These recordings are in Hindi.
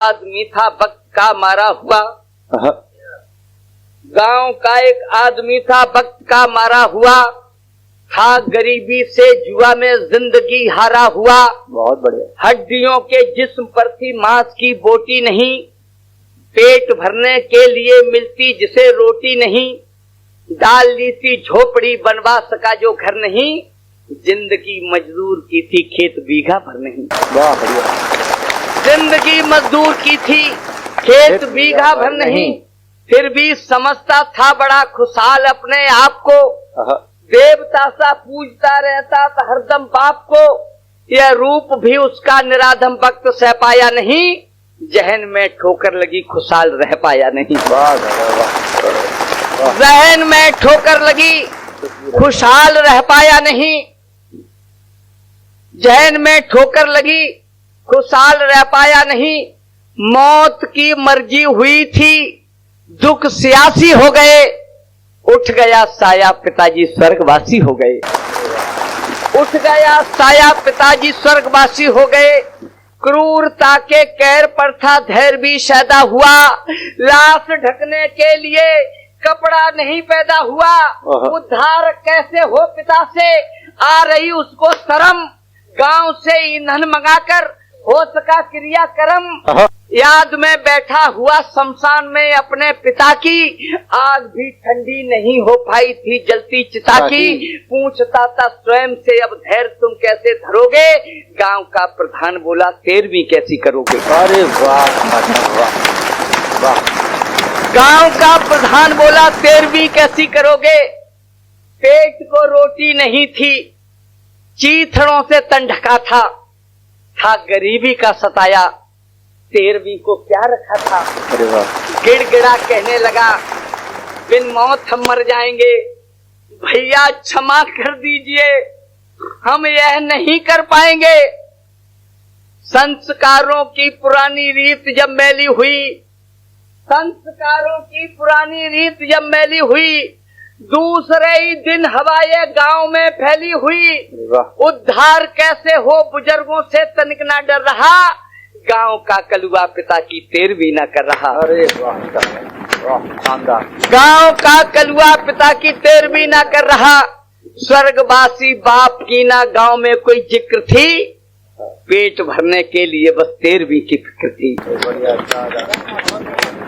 आदमी था वक्त का मारा हुआ। गांव का एक आदमी था वक्त का मारा हुआ, था गरीबी से जुआ में जिंदगी हारा हुआ। बहुत बढ़िया। हड्डियों के जिस्म पर थी मांस की बोटी नहीं, पेट भरने के लिए मिलती जिसे रोटी नहीं। डाल ली थी झोपड़ी बनवा सका जो घर नहीं, जिंदगी मजदूर की थी खेत बीघा भर नहीं। वाह बढ़िया। जिंदगी मजदूर की थी खेत बीघा भर नहीं, फिर भी समझता था बड़ा खुशहाल अपने आप को। देवता सा पूजता रहता था हरदम बाप को, यह रूप भी उसका निराधम वक्त सह पाया नहीं, जहन में ठोकर लगी खुशहाल रह पाया नहीं। जहन में ठोकर लगी खुशहाल रह पाया नहीं, जहन में ठोकर लगी खुशहाल रह पाया नहीं। मौत की मर्जी हुई थी दुख सियासी हो गए, उठ गया साया पिताजी स्वर्गवासी हो गए। उठ गया साया पिताजी स्वर्गवासी हो गए। क्रूरता के कैर पर था धैर्य भी शैदा हुआ, लाश ढकने के लिए कपड़ा नहीं पैदा हुआ। उद्धार कैसे हो पिता से आ रही उसको शर्म, गांव से ईंधन मंगाकर हो सका क्रियाक्रम। याद में बैठा हुआ शमशान में अपने पिता की, आग भी ठंडी नहीं हो पाई थी जलती चिता की। पूछता था स्वयं से अब धैर्य तुम कैसे धरोगे, गांव का प्रधान बोला 13वीं कैसी करोगे। अरे वाह वाह। गांव का प्रधान बोला 13वीं कैसी करोगे। पेट को रोटी नहीं थी, चीथड़ों से तन ढका था गरीबी का सताया, 13वीं को क्या रखा था। अरे वाह। गिड़गिड़ा कहने लगा बिन मौत हम मर जाएंगे, भैया क्षमा कर दीजिए हम यह नहीं कर पाएंगे। संस्कारों की पुरानी रीत जब मैली हुई, संस्कारों की पुरानी रीत जब मैली हुई, दूसरे ही दिन हवाएं गांव में फैली हुई। उद्धार कैसे हो बुजुर्गों से तनिक ना डर रहा, गांव का कलुआ पिता की 13वीं ना कर रहा। अरे वाह शानदार। गांव का कलुआ पिता की 13वीं ना कर रहा। स्वर्गवासी बाप की ना गांव में कोई जिक्र थी, पेट भरने के लिए बस 13वीं की फिक्र थी।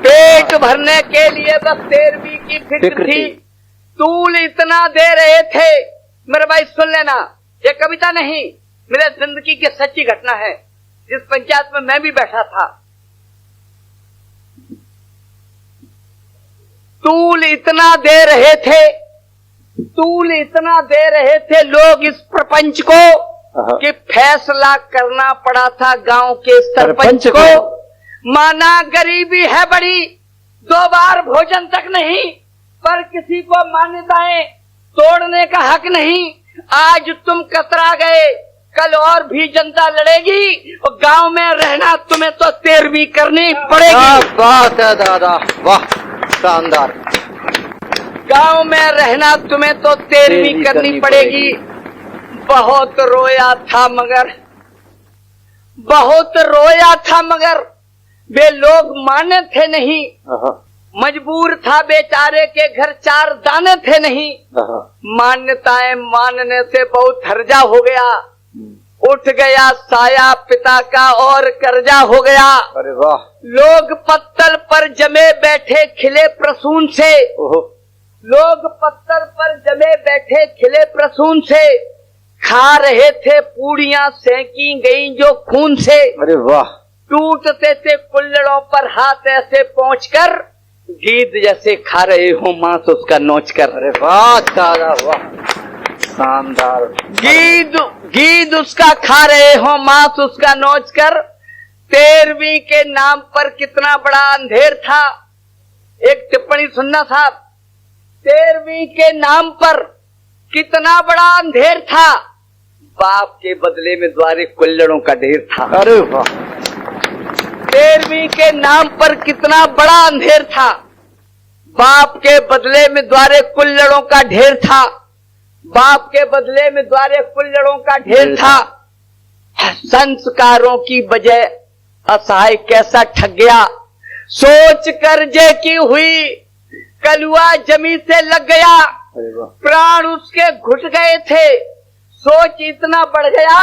पेट भरने के लिए बस 13वीं की फिक्र थी। तूल इतना दे रहे थे, मेरे भाई सुन लेना, ये कविता नहीं, मेरे जिंदगी की सच्ची घटना है, जिस पंचायत में मैं भी बैठा था। तूल इतना दे रहे थे, तूल इतना दे रहे थे लोग इस प्रपंच को कि फैसला करना पड़ा था गांव के सरपंच को। माना गरीबी है बड़ी, 2 बार भोजन तक नहीं, पर किसी को मान्यताएं तोड़ने का हक नहीं। आज तुम कतरा गए, कल और भी जनता लड़ेगी, और गांव में रहना तुम्हें तो 13वीं करनी पड़ेगी। बात है दादा, वाह शानदार। गांव में रहना तुम्हें तो 13वीं करनी पड़ेगी। बहुत रोया था मगर, बहुत रोया था मगर वे लोग माने थे नहीं। मजबूर था बेचारे के घर 4 दाने थे नहीं। मान्यताएं मानने से बहुत हर्जा हो गया, उठ गया साया पिता का और कर्जा हो गया। अरे वाह। लोग पत्तल पर जमे बैठे खिले प्रसून से, लोग पत्तल पर जमे बैठे खिले प्रसून से, खा रहे थे पूड़ियां सेंकी गई जो खून से। अरे वाह। टूटते थे कुल्लड़ों पर हाथ ऐसे पहुंचकर, गीद जैसे खा रहे हो मांस उसका नोच कर। अरे वाह दादा, वाह शानदार। गीद उसका खा रहे हो मांस उसका नोच कर। 13वीं के नाम पर कितना बड़ा अंधेर था। एक टिप्पणी सुनना साहब, 13वीं के नाम पर कितना बड़ा अंधेर था, बाप के बदले में द्वारे कुल्लड़ों का ढेर था। अरे वाह। 13वीं के नाम पर कितना बड़ा अंधेर था, बाप के बदले में द्वारे कुल्लड़ों का ढेर था। बाप के बदले में द्वारे कुल्लड़ों का ढेर था। संस्कारों की बजाय असहाय कैसा ठग गया, सोच कर्जे की हुई, कलुआ जमी से लग गया, अरे वाह, प्राण उसके घुट गए थे, सोच इतना बढ़ गया,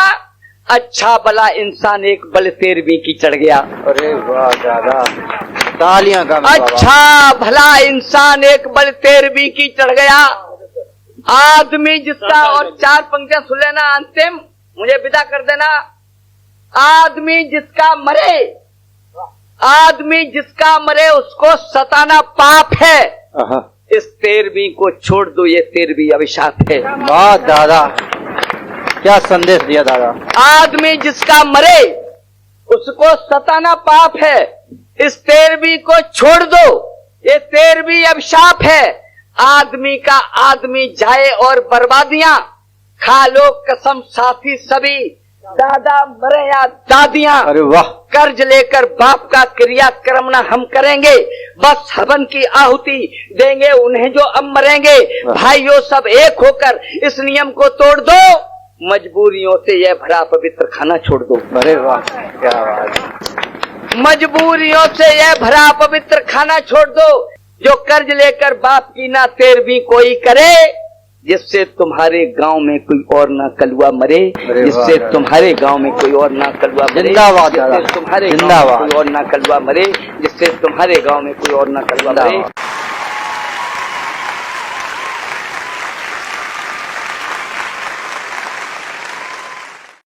अच्छा भला इंसान एक बल 13वीं की चढ़ गया। अरे वाह दादा, तालियां का अच्छा भला इंसान एक बल 13वीं की चढ़ गया। आदमी जिसका, और 4 पंक्तियां सुन लेना अंतिम, मुझे विदा कर देना। आदमी जिसका मरे, आदमी जिसका मरे उसको सताना पाप है, इस 13वीं को छोड़ दो, ये 13वीं अभिशाप है। वाह दादा, क्या संदेश दिया दादा। आदमी जिसका मरे उसको सताना पाप है, इस 13वीं को छोड़ दो, ये 13वीं अभिशाप है। आदमी का आदमी जाए और बर्बादियां खा लो कसम साथी सभी, दादा मरे या दादियां। अरे वाह, कर्ज लेकर बाप का क्रियाक्रम न हम करेंगे, बस हवन की आहुति देंगे उन्हें जो अब मरेंगे। भाइयों सब एक होकर इस नियम को तोड़ दो, मजबूरियों से यह भरा पवित्र खाना छोड़ दो। अरे वाह, क्या बात। मजबूरियों से यह भरा पवित्र खाना छोड़ दो, जो कर्ज लेकर बाप की ना 13वीं कोई करे, जिससे तुम्हारे गांव में कोई और ना कलुआ मरे, जिससे तुम्हारे गांव में कोई और ना कलुआ मरे, जिंदाबाद, जिससे तुम्हारे गांव में कोई और ना कलुआ मरे, जिससे तुम्हारे गांव में कोई और ना कलुआ मरे।